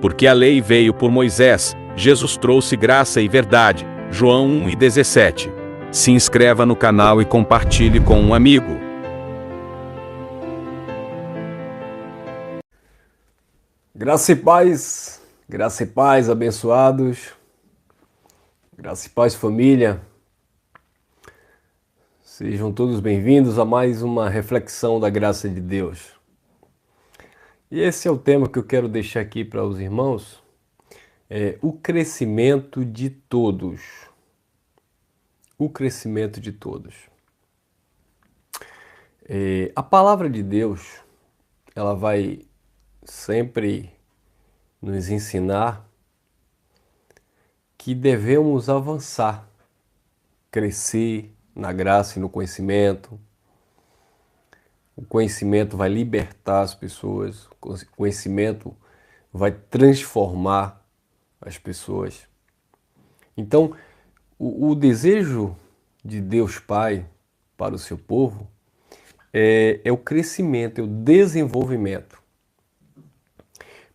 Porque a lei veio por Moisés, Jesus trouxe graça e verdade. João 1:17. Se inscreva no canal e compartilhe com um amigo. Graça e paz, abençoados. Graça e paz, família. Sejam todos bem-vindos a mais uma reflexão da graça de Deus. E esse é o tema que eu quero deixar aqui para os irmãos, o crescimento de todos. O crescimento de todos. A palavra de Deus, ela vai sempre nos ensinar que devemos avançar, crescer na graça e no conhecimento. O conhecimento vai libertar as pessoas, o conhecimento vai transformar as pessoas. Então, o desejo de Deus Pai para o seu povo é o crescimento, é o desenvolvimento.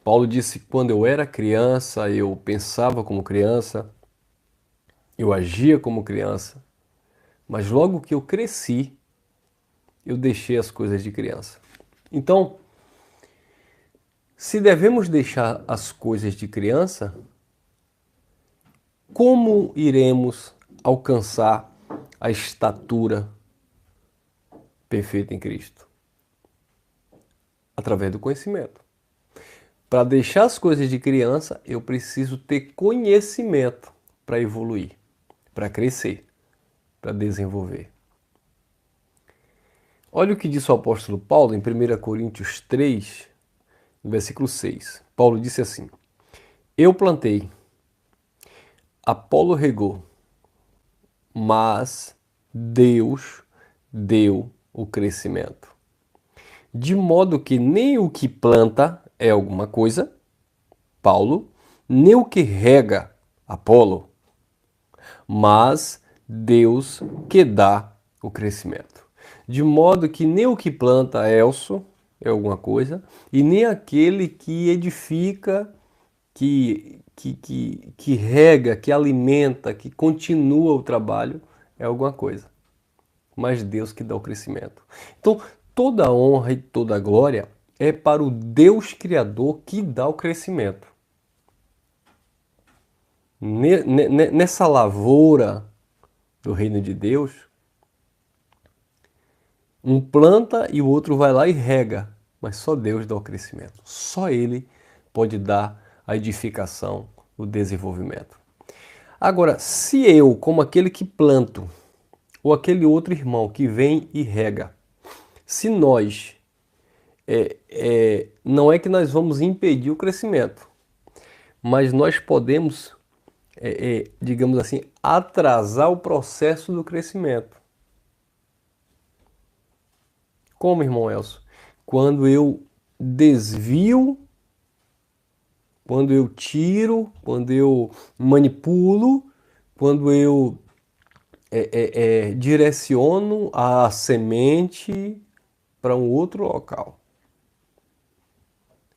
Paulo disse que quando eu era criança, eu pensava como criança, eu agia como criança, mas logo que eu cresci, eu deixei as coisas de criança. Então, se devemos deixar as coisas de criança, como iremos alcançar a estatura perfeita em Cristo? Através do conhecimento. Para deixar as coisas de criança, eu preciso ter conhecimento para evoluir, para crescer, para desenvolver. Olha o que disse o apóstolo Paulo em 1 Coríntios 3, no versículo 6. Paulo disse assim: Eu plantei, Apolo regou, mas Deus deu o crescimento. De modo que nem o que planta é alguma coisa, Paulo, nem o que rega, Apolo, mas Deus que dá o crescimento. De modo que nem o que planta Elso é alguma coisa, e nem aquele que edifica, que rega, que alimenta, que continua o trabalho é alguma coisa. Mas Deus que dá o crescimento. Então, toda a honra e toda a glória é para o Deus Criador que dá o crescimento. Nessa lavoura do reino de Deus, um planta e o outro vai lá e rega, mas só Deus dá o crescimento. Só Ele pode dar a edificação, o desenvolvimento. Agora, se eu, como aquele que planto, ou aquele outro irmão que vem e rega, se nós, não é que nós vamos impedir o crescimento, mas nós podemos, digamos assim, atrasar o processo do crescimento. Como, irmão Elcio? Quando eu desvio, quando eu tiro, quando eu manipulo, quando eu direciono a semente para um outro local.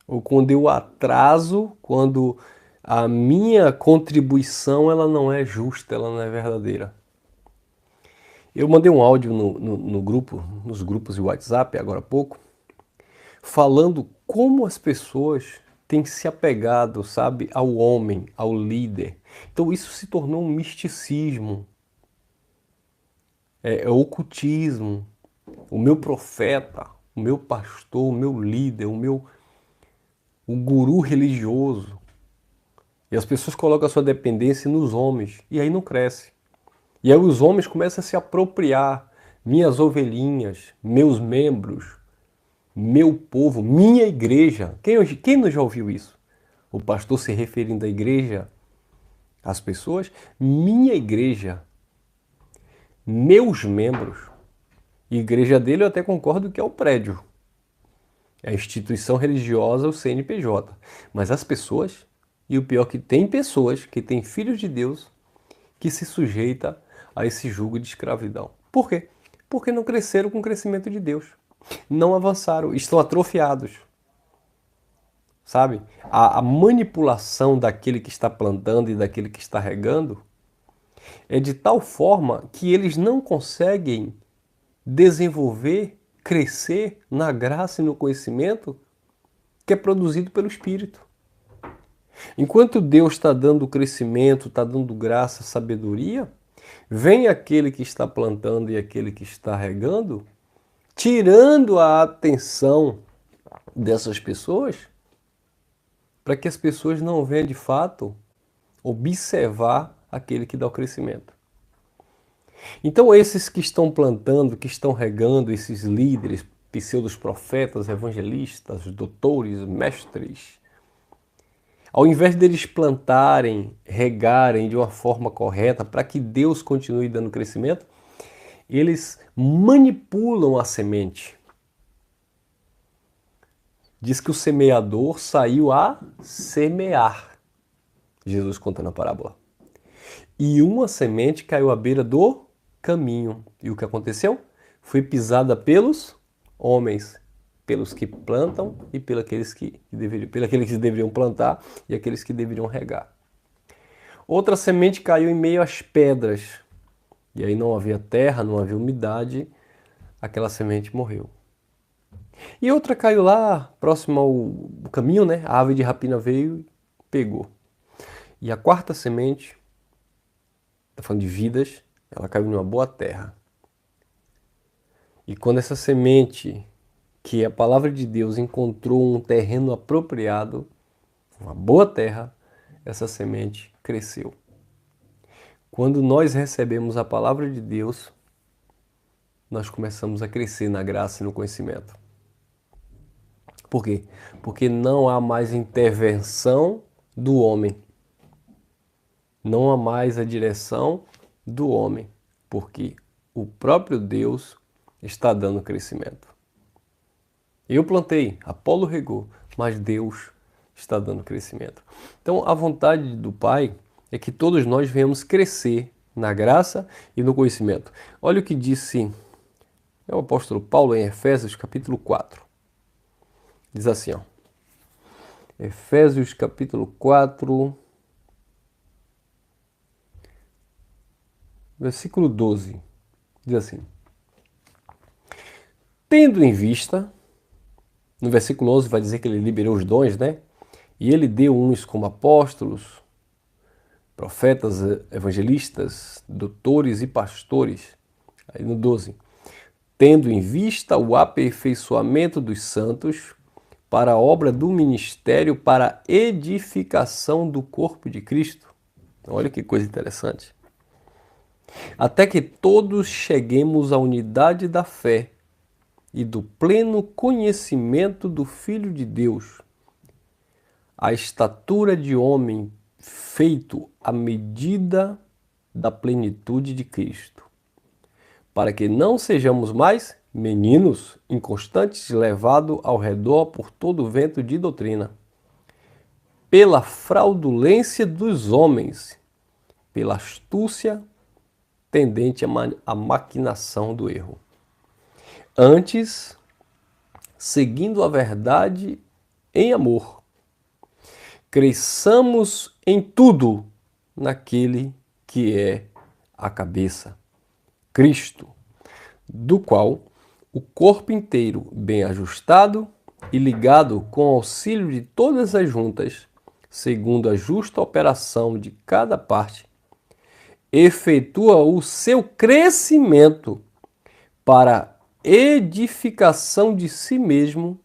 Ou quando eu atraso, quando a minha contribuição ela não é justa, ela não é verdadeira. Eu mandei um áudio no grupo, nos grupos de WhatsApp, agora há pouco, falando como as pessoas têm se apegado, sabe, ao homem, ao líder. Então isso se tornou um misticismo, é ocultismo. O meu profeta, o meu pastor, o meu líder, o guru religioso. E as pessoas colocam a sua dependência nos homens, e aí não cresce. E aí os homens começam a se apropriar, minhas ovelhinhas, meus membros, meu povo, minha igreja. Quem não já ouviu isso? O pastor se referindo à igreja, às pessoas, minha igreja, meus membros. Igreja dele eu até concordo que é o prédio. É a instituição religiosa, o CNPJ. Mas as pessoas, e o pior que tem pessoas, que têm filhos de Deus, que se sujeita a esse jugo de escravidão. Por quê? Porque não cresceram com o crescimento de Deus. Não avançaram, estão atrofiados. sabe? A manipulação daquele que está plantando e daquele que está regando é de tal forma que eles não conseguem desenvolver, crescer na graça e no conhecimento que é produzido pelo Espírito. Enquanto Deus está dando crescimento, está dando graça, sabedoria, vem aquele que está plantando e aquele que está regando, tirando a atenção dessas pessoas, para que as pessoas não venham de fato observar aquele que dá o crescimento. Então esses que estão plantando, que estão regando, esses líderes, pseudos profetas, evangelistas, doutores, mestres, ao invés deles plantarem, regarem de uma forma correta para que Deus continue dando crescimento, eles manipulam a semente. Diz que o semeador saiu a semear, Jesus conta na parábola. E uma semente caiu à beira do caminho. E o que aconteceu? Foi pisada pelos homens, pelos que plantam e pelos que deveriam plantar e aqueles que deveriam regar. Outra semente caiu em meio às pedras. E aí não havia terra, não havia umidade, aquela semente morreu. E outra caiu lá, próximo ao caminho, né? A ave de rapina veio e pegou. E a quarta semente, está falando de vidas, ela caiu numa boa terra. E quando essa semente, que é a palavra de Deus, encontrou um terreno apropriado, uma boa terra, essa semente cresceu. Quando nós recebemos a palavra de Deus, nós começamos a crescer na graça e no conhecimento. Por quê? Porque não há mais intervenção do homem. Não há mais a direção do homem, porque o próprio Deus está dando crescimento. Eu plantei, Apolo regou, mas Deus está dando crescimento. Então, a vontade do Pai é que todos nós venhamos crescer na graça e no conhecimento. Olha o que disse o apóstolo Paulo em Efésios capítulo 4. Diz assim, ó, Efésios capítulo 4, versículo 12, diz assim: tendo em vista, no versículo 11 vai dizer que ele liberou os dons, né? E ele deu uns como apóstolos, profetas, evangelistas, doutores e pastores. Aí no 12, tendo em vista o aperfeiçoamento dos santos, para a obra do ministério, para a edificação do corpo de Cristo. Olha que coisa interessante. Até que todos cheguemos à unidade da fé e do pleno conhecimento do Filho de Deus, à estatura de homem feito à medida da plenitude de Cristo, para que não sejamos mais meninos inconstantes, levados ao redor por todo o vento de doutrina, pela fraudulência dos homens, pela astúcia tendente à maquinação do erro. Antes, seguindo a verdade em amor, cresçamos em tudo naquele que é a cabeça, Cristo, do qual o corpo inteiro, bem ajustado e ligado com o auxílio de todas as juntas, segundo a justa operação de cada parte, efetua o seu crescimento para edificação de si mesmo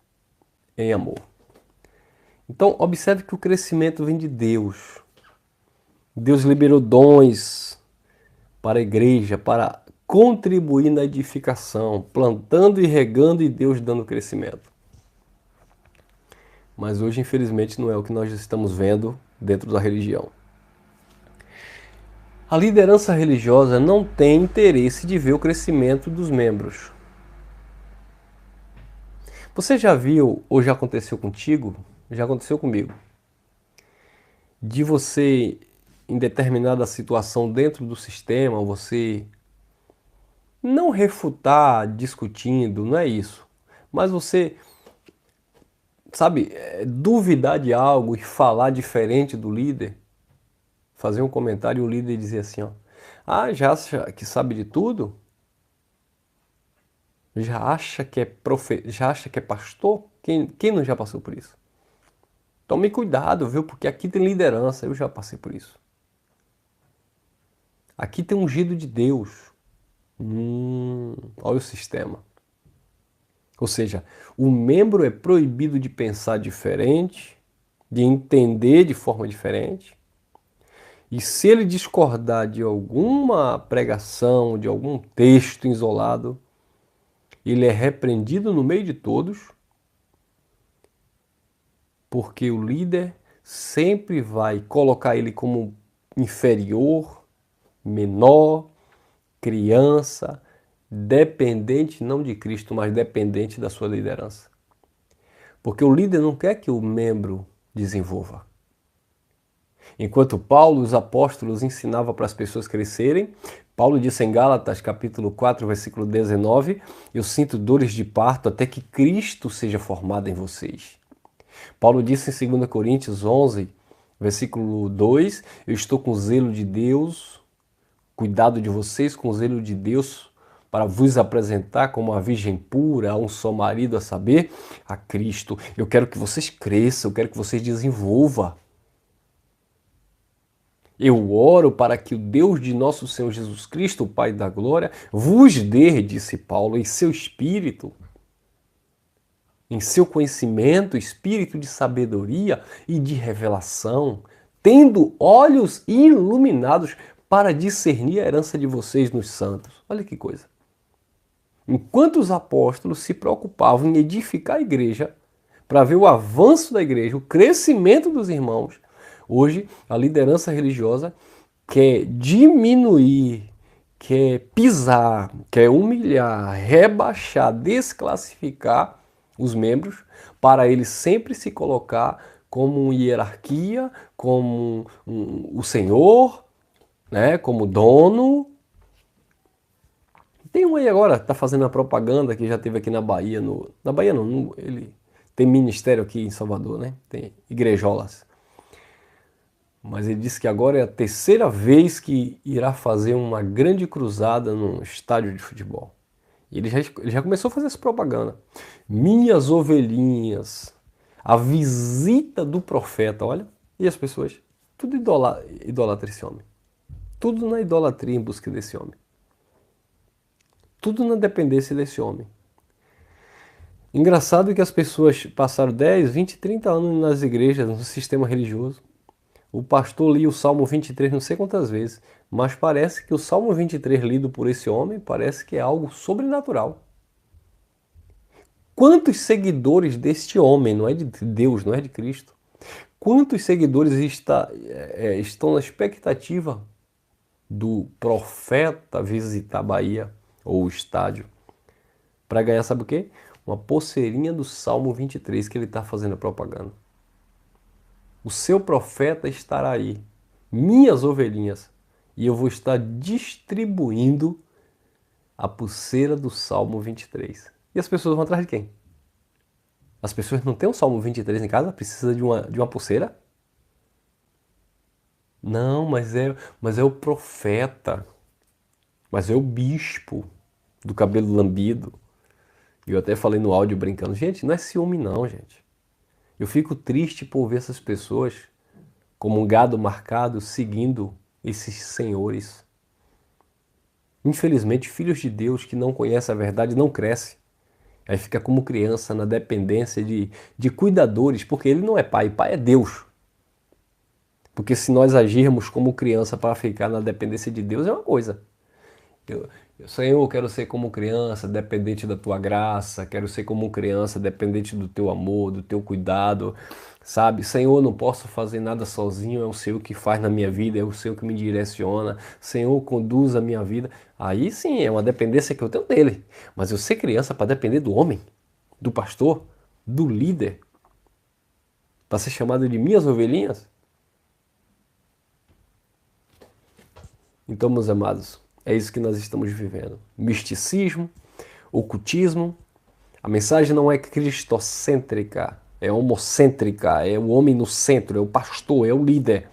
em amor. Então, observe que o crescimento vem de Deus. Deus liberou dons para a igreja, para contribuir na edificação, plantando e regando e Deus dando crescimento. Mas hoje, infelizmente, não é o que nós estamos vendo dentro da religião. A liderança religiosa não tem interesse de ver o crescimento dos membros. Você já viu, ou já aconteceu contigo, já aconteceu comigo, de você, em determinada situação dentro do sistema, você não refutar discutindo, não é isso, mas você sabe, duvidar de algo e falar diferente do líder, fazer um comentário e o líder dizer assim, ó, ah, já acha que sabe de tudo? Já acha que é já acha que é pastor? Quem não já passou por isso? Tome cuidado, viu? Porque aqui tem liderança, eu já passei por isso. Aqui tem ungido de Deus. Olha o sistema. Ou seja, o membro é proibido de pensar diferente, de entender de forma diferente. E se ele discordar de alguma pregação, de algum texto isolado, ele é repreendido no meio de todos, porque o líder sempre vai colocar ele como inferior, menor, criança, dependente não de Cristo, mas dependente da sua liderança. Porque o líder não quer que o membro desenvolva. Enquanto Paulo, os apóstolos, ensinava para as pessoas crescerem, Paulo disse em Gálatas, capítulo 4, versículo 19, eu sinto dores de parto até que Cristo seja formado em vocês. Paulo disse em 2 Coríntios 11, versículo 2, eu estou com zelo de Deus, cuidado de vocês com zelo de Deus, para vos apresentar como a virgem pura, a um só marido, a saber, a Cristo. Eu quero que vocês cresçam, eu quero que vocês desenvolvam. Eu oro para que o Deus de nosso Senhor Jesus Cristo, o Pai da Glória, vos dê, disse Paulo, em seu espírito, em seu conhecimento, espírito de sabedoria e de revelação, tendo olhos iluminados para discernir a herança de vocês nos santos. Olha que coisa. Enquanto os apóstolos se preocupavam em edificar a igreja, para ver o avanço da igreja, o crescimento dos irmãos, hoje a liderança religiosa quer diminuir, quer pisar, quer humilhar, rebaixar, desclassificar os membros para eles sempre se colocar como hierarquia, como o senhor, né, como dono. Tem um aí agora, tá fazendo a propaganda que já teve aqui na Bahia, na Bahia não, ele tem ministério aqui em Salvador, né? Tem igrejolas. Mas ele disse que agora é a terceira vez que irá fazer uma grande cruzada num estádio de futebol. E ele já começou a fazer essa propaganda. Minhas ovelhinhas, a visita do profeta, olha. E as pessoas, tudo idolatra esse homem. Tudo na idolatria em busca desse homem. Tudo na dependência desse homem. Engraçado que as pessoas passaram 10, 20, 30 anos nas igrejas, no sistema religioso. O pastor lia o Salmo 23 não sei quantas vezes, mas parece que o Salmo 23 lido por esse homem parece que é algo sobrenatural. Quantos seguidores deste homem, não é de Deus, não é de Cristo, quantos seguidores estão na expectativa do profeta visitar a Bahia ou o estádio para ganhar, sabe o quê? Uma pulseirinha do Salmo 23 que ele está fazendo a propaganda. O seu profeta estará aí, minhas ovelhinhas, e eu vou estar distribuindo a pulseira do Salmo 23. E as pessoas vão atrás de quem? As pessoas não têm um Salmo 23 em casa? Precisa de uma pulseira? Não, mas é o profeta, mas é o bispo do cabelo lambido. E eu até falei no áudio brincando, gente, não é ciúme não, gente. Eu fico triste por ver essas pessoas como um gado marcado seguindo esses senhores. Infelizmente, filhos de Deus que não conhecem a verdade não crescem. Aí fica como criança na dependência de cuidadores, porque ele não é pai, pai é Deus. Porque se nós agirmos como criança para ficar na dependência de Deus é uma coisa. Senhor, eu quero ser como criança, dependente da tua graça, quero ser como criança, dependente do teu amor, do teu cuidado, sabe? Senhor, eu não posso fazer nada sozinho, é o Senhor que faz na minha vida, é o Senhor que me direciona, Senhor, conduz a minha vida. Aí sim, é uma dependência que eu tenho dele. Mas eu ser criança para depender do homem, do pastor, do líder, para ser chamado de minhas ovelhinhas? Então, meus amados, é isso que nós estamos vivendo. Misticismo, ocultismo. A mensagem não é cristocêntrica. é homocêntrica, é o homem no centro, é o pastor, é o líder.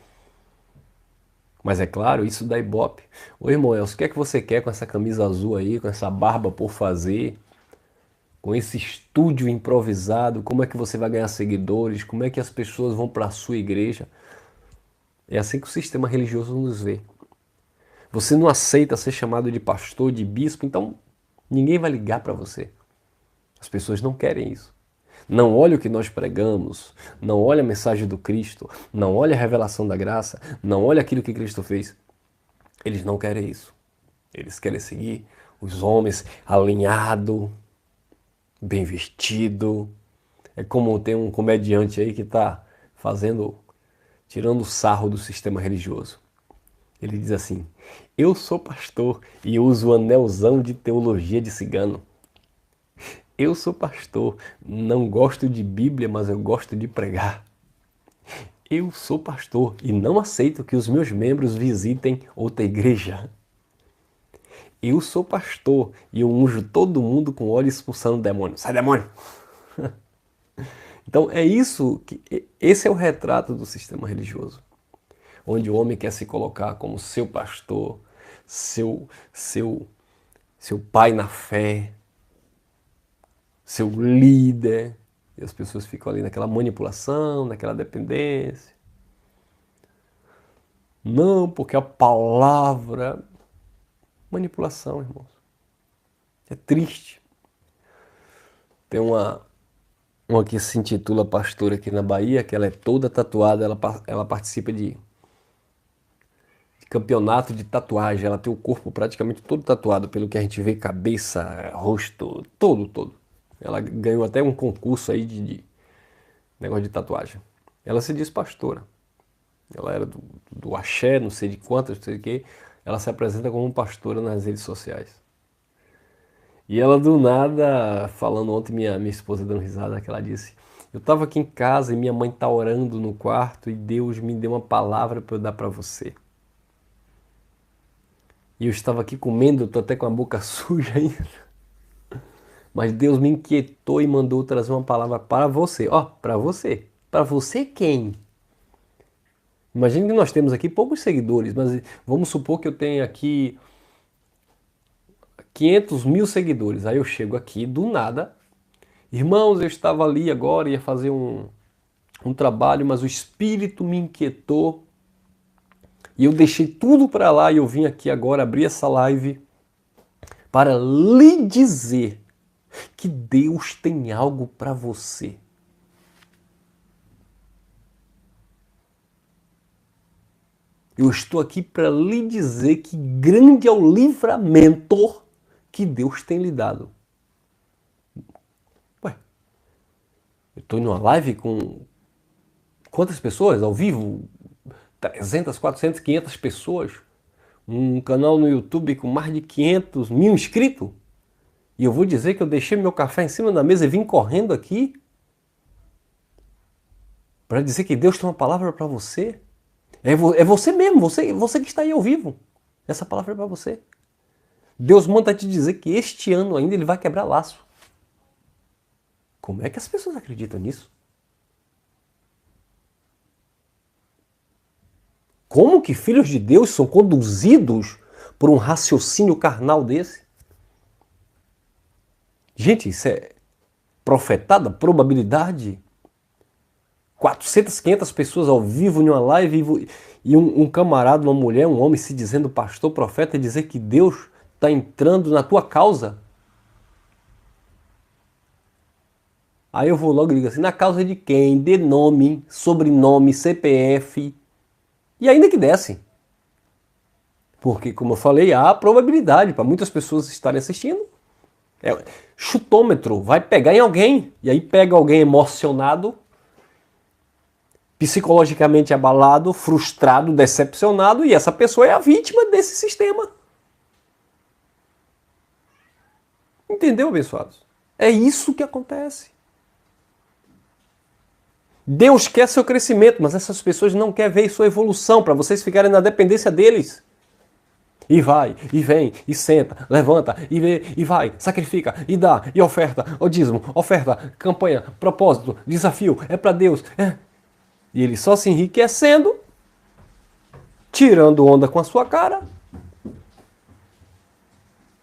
Mas é claro, isso dá ibope. Ô irmão Elcio, o que é que você quer com essa camisa azul aí, com essa barba por fazer, com esse estúdio improvisado? Como é que você vai ganhar seguidores? Como é que as pessoas vão para a sua igreja? É assim que o sistema religioso nos vê. Você não aceita ser chamado de pastor, de bispo, então ninguém vai ligar para você. As pessoas não querem isso. Não olha o que nós pregamos, não olha a mensagem do Cristo, não olha a revelação da graça, não olha aquilo que Cristo fez. Eles não querem isso. Eles querem seguir os homens alinhado, bem vestido. É como tem um comediante aí que está tirando sarro do sistema religioso. Ele diz assim: eu sou pastor e uso o anelzão de teologia de cigano. Eu sou pastor, não gosto de Bíblia, mas eu gosto de pregar. Eu sou pastor e não aceito que os meus membros visitem outra igreja. Eu sou pastor e eu unjo todo mundo com óleo expulsando demônio. Sai, demônio! Então é isso, esse é o retrato do sistema religioso, onde o homem quer se colocar como seu pastor, seu pai na fé, seu líder, e as pessoas ficam ali naquela manipulação, naquela dependência. Não, porque a palavra... Manipulação, irmãos. É triste. Tem uma que se intitula pastora aqui na Bahia, que ela é toda tatuada, ela participa de campeonato de tatuagem, ela tem o corpo praticamente todo tatuado, pelo que a gente vê, cabeça, rosto, todo. Ela ganhou até um concurso aí de negócio de tatuagem. Ela se diz pastora. Ela era do axé, não sei de quantas, não sei de quê. Ela se apresenta como pastora nas redes sociais. E ela do nada, falando ontem, minha esposa dando risada, que ela disse: eu estava aqui em casa e minha mãe está orando no quarto e Deus me deu uma palavra para eu dar para você. E eu estava aqui comendo, estou até com a boca suja ainda. Mas Deus me inquietou e mandou trazer uma palavra para você. Ó, para você. Para você quem? Imagine que nós temos aqui poucos seguidores, mas vamos supor que eu tenha aqui 500 mil seguidores. Aí eu chego aqui do nada. Irmãos, eu estava ali agora, ia fazer um trabalho, mas o Espírito me inquietou. E eu deixei tudo para lá e eu vim aqui agora abrir essa live para lhe dizer que Deus tem algo para você. Eu estou aqui para lhe dizer que grande é o livramento que Deus tem lhe dado. Ué, eu estou em uma live com quantas pessoas ao vivo? 300, 400, 500 pessoas. Um canal no YouTube com mais de 500 mil inscritos. E eu vou dizer que eu deixei meu café em cima da mesa e vim correndo aqui para dizer que Deus tem uma palavra para você. É você mesmo, você que está aí ao vivo. Essa palavra é para você. Deus manda te dizer que este ano ainda ele vai quebrar laço. Como é que as pessoas acreditam nisso? Como que filhos de Deus são conduzidos por um raciocínio carnal desse? Gente, isso é profetada, probabilidade. 400, 500 pessoas ao vivo em uma live e um camarada, uma mulher, um homem se dizendo pastor, profeta, e dizer que Deus está entrando na tua causa. Aí eu vou logo e digo assim, na causa de quem? De nome, sobrenome, CPF, e ainda que desse. Porque, como eu falei, há probabilidade para muitas pessoas estarem assistindo. Chutômetro, vai pegar em alguém, e aí pega alguém emocionado, psicologicamente abalado, frustrado, decepcionado, e essa pessoa é a vítima desse sistema. Entendeu, abençoados? É isso que acontece. Deus quer seu crescimento, mas essas pessoas não querem ver sua evolução, para vocês ficarem na dependência deles. E vai, e vem, e senta, levanta, e vê, e vai, sacrifica, e dá, e oferta, o dízimo, oferta, campanha, propósito, desafio, é para Deus. E ele só se enriquecendo, tirando onda com a sua cara.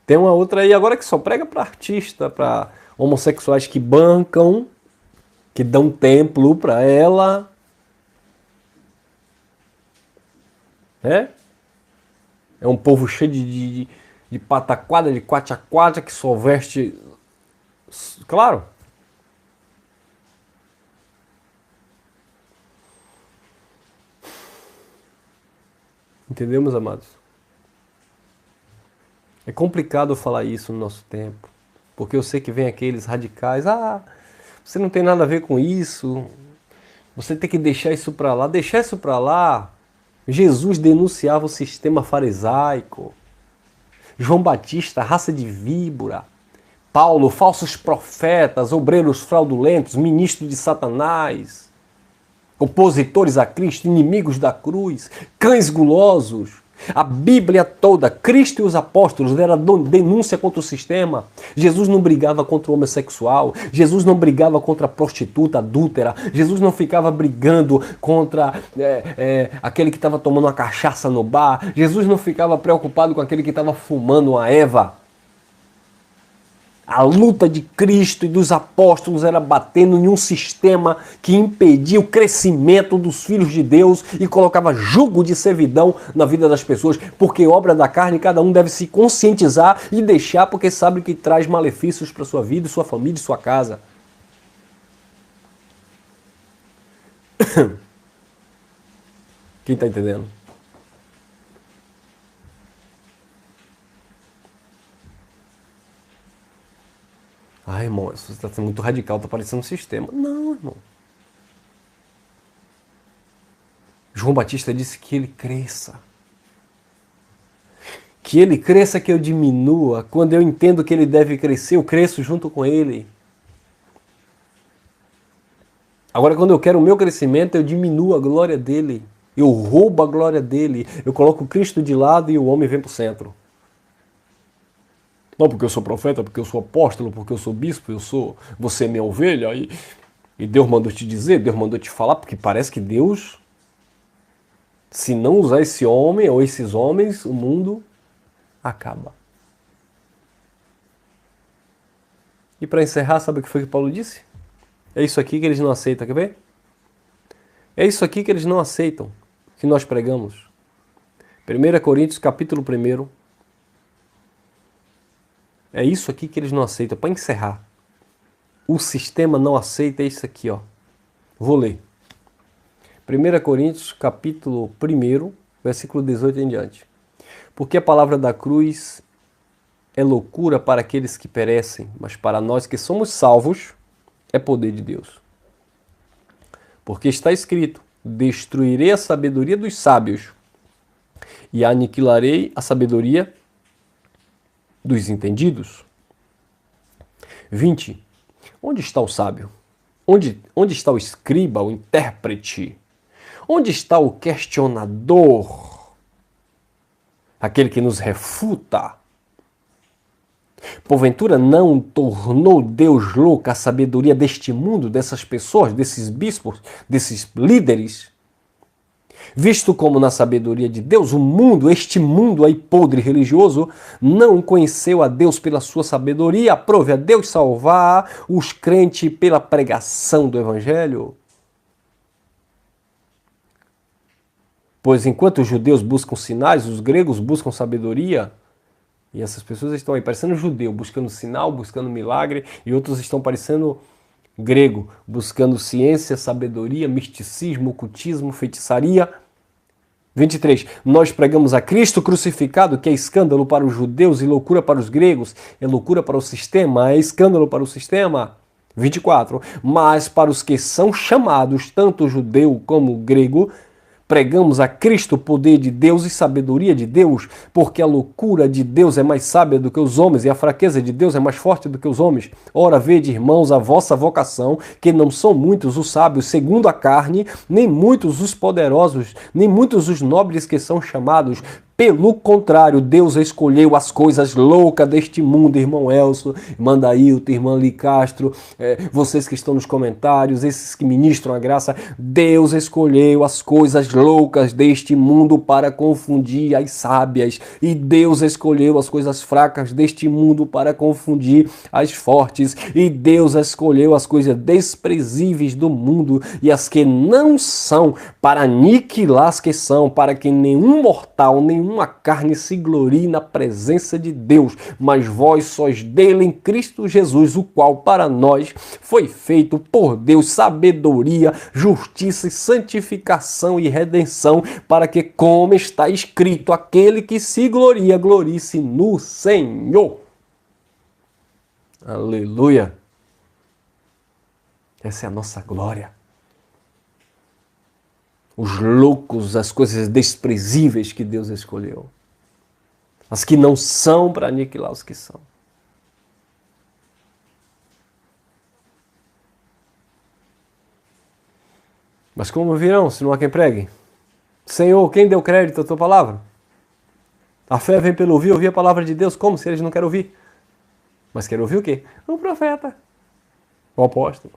Tem uma outra aí agora que só prega para artista, para homossexuais que bancam, que dão templo para ela. É um povo cheio de pataquada, de quatiaquata, que só veste... Claro. Entendeu, meus amados? É complicado falar isso no nosso tempo, porque eu sei que vem aqueles radicais, você não tem nada a ver com isso, você tem que deixar isso para lá. Deixar isso para lá, Jesus denunciava o sistema farisaico, João Batista, raça de víbora, Paulo, falsos profetas, obreiros fraudulentos, ministros de Satanás, opositores a Cristo, inimigos da cruz, cães gulosos. A Bíblia toda, Cristo e os apóstolos, era denúncia contra o sistema. Jesus não brigava contra o homossexual, Jesus não brigava contra a prostituta adúltera, Jesus não ficava brigando contra aquele que estava tomando uma cachaça no bar, Jesus não ficava preocupado com aquele que estava fumando uma Eva. A luta de Cristo e dos apóstolos era batendo em um sistema que impedia o crescimento dos filhos de Deus e colocava jugo de servidão na vida das pessoas, porque obra da carne cada um deve se conscientizar e deixar, porque sabe que traz malefícios para sua vida, sua família e sua casa. Quem está entendendo? Irmão, isso está sendo muito radical, está parecendo um sistema. Não, irmão. João Batista disse que ele cresça. Que ele cresça, que eu diminua. Quando eu entendo que ele deve crescer, eu cresço junto com ele. Agora, quando eu quero o meu crescimento, eu diminuo a glória dele. Eu roubo a glória dele. Eu coloco Cristo de lado e o homem vem para o centro. Não porque eu sou profeta, porque eu sou apóstolo, porque eu sou bispo, você é minha ovelha, e Deus mandou te dizer, Deus mandou te falar, porque parece que Deus, se não usar esse homem ou esses homens, o mundo acaba. E para encerrar, sabe o que foi que Paulo disse? É isso aqui que eles não aceitam, quer ver? É isso aqui que eles não aceitam, que nós pregamos. 1 Coríntios capítulo 1. É isso aqui que eles não aceitam. Para encerrar, o sistema não aceita isso aqui, ó. Vou ler. 1 Coríntios, capítulo 1, versículo 18 em diante. Porque a palavra da cruz é loucura para aqueles que perecem, mas para nós que somos salvos, é poder de Deus. Porque está escrito, destruirei a sabedoria dos sábios e aniquilarei a sabedoria dos entendidos. 20. Onde está o sábio? Onde está o escriba, o intérprete? Onde está o questionador? Aquele que nos refuta? Porventura não tornou Deus louca a sabedoria deste mundo, dessas pessoas, desses bispos, desses líderes? Visto como na sabedoria de Deus, este mundo aí podre religioso, não conheceu a Deus pela sua sabedoria, aprove a Deus salvar os crentes pela pregação do Evangelho. Pois enquanto os judeus buscam sinais, os gregos buscam sabedoria, e essas pessoas estão aí parecendo judeu, buscando sinal, buscando milagre, e outros estão parecendo grego, buscando ciência, sabedoria, misticismo, ocultismo, feitiçaria. 23. Nós pregamos a Cristo crucificado, que é escândalo para os judeus e loucura para os gregos, é loucura para o sistema, é escândalo para o sistema. 24. Mas para os que são chamados, tanto judeu como grego, pregamos a Cristo, poder de Deus e sabedoria de Deus, porque a loucura de Deus é mais sábia do que os homens e a fraqueza de Deus é mais forte do que os homens. Ora, vede, irmãos, a vossa vocação, que não são muitos os sábios segundo a carne, nem muitos os poderosos, nem muitos os nobres que são chamados. Pelo contrário, Deus escolheu as coisas loucas deste mundo, irmão Elson, irmã Dailton, irmã Li Castro, vocês que estão nos comentários, esses que ministram a graça. Deus escolheu as coisas loucas deste mundo para confundir as sábias, e Deus escolheu as coisas fracas deste mundo para confundir as fortes, e Deus escolheu as coisas desprezíveis do mundo e as que não são para aniquilar as que são, para que nenhum mortal, nenhuma carne se glorie na presença de Deus, mas vós sois dele em Cristo Jesus, o qual para nós foi feito por Deus sabedoria, justiça e santificação e redenção, para que, como está escrito, aquele que se gloria, glorie-se no Senhor. Aleluia! Essa é a nossa glória. Os loucos, as coisas desprezíveis que Deus escolheu. As que não são para aniquilar os que são. Mas como virão, se não há quem pregue? Senhor, quem deu crédito à tua palavra? A fé vem pelo ouvir a palavra de Deus. Como se eles não querem ouvir? Mas querem ouvir o quê? O profeta, o apóstolo.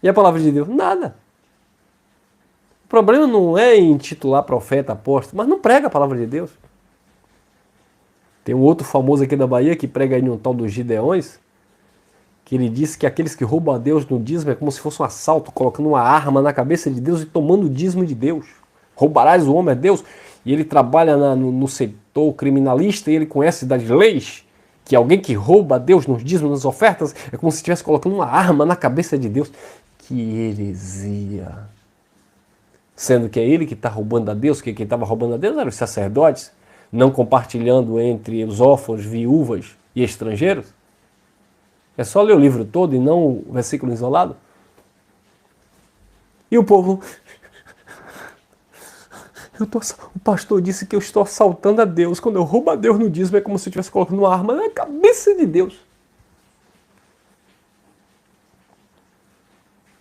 E a palavra de Deus? Nada. O problema não é em titular profeta, apóstolo, mas não prega a palavra de Deus. Tem um outro famoso aqui da Bahia que prega aí um tal dos Gideões, que ele disse que aqueles que roubam a Deus no dízimo é como se fosse um assalto, colocando uma arma na cabeça de Deus e tomando o dízimo de Deus. Roubarás o homem a Deus. E ele trabalha no setor criminalista e ele conhece das leis, que alguém que rouba a Deus nos dízimos, nas ofertas, é como se estivesse colocando uma arma na cabeça de Deus. Que heresia! Sendo que é ele que está roubando a Deus, que quem estava roubando a Deus eram os sacerdotes, não compartilhando entre os órfãos, viúvas e estrangeiros. É só ler o livro todo e não o versículo isolado. E o povo... O pastor disse que eu estou assaltando a Deus. Quando eu roubo a Deus no dízimo é como se eu estivesse colocando uma arma na cabeça de Deus.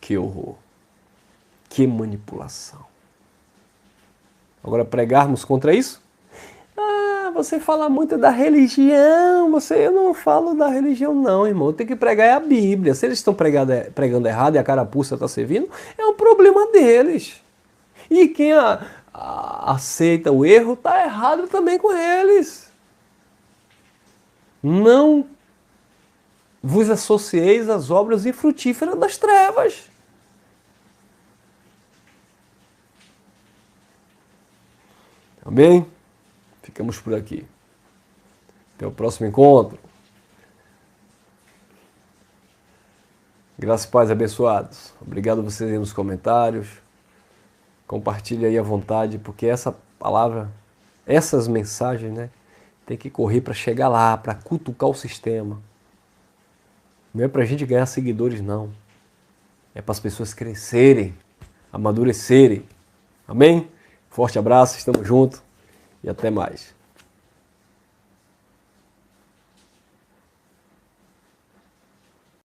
Que horror. Que manipulação. Agora pregarmos contra isso? Ah, você fala muito da religião. Eu não falo da religião não, irmão. Eu tenho que pregar a Bíblia. Se eles estão pregando errado e a carapuça está servindo, é um problema deles. E quem aceita o erro está errado também com eles. Não vos associeis às obras infrutíferas das trevas. Amém? Ficamos por aqui. Até o próximo encontro. Graças e paz abençoados. Obrigado a vocês aí nos comentários. Compartilhe aí à vontade, porque essa palavra, essas mensagens, né, tem que correr para chegar lá, para cutucar o sistema. Não é para a gente ganhar seguidores, não. É para as pessoas crescerem, amadurecerem. Amém? Forte abraço, estamos juntos e até mais.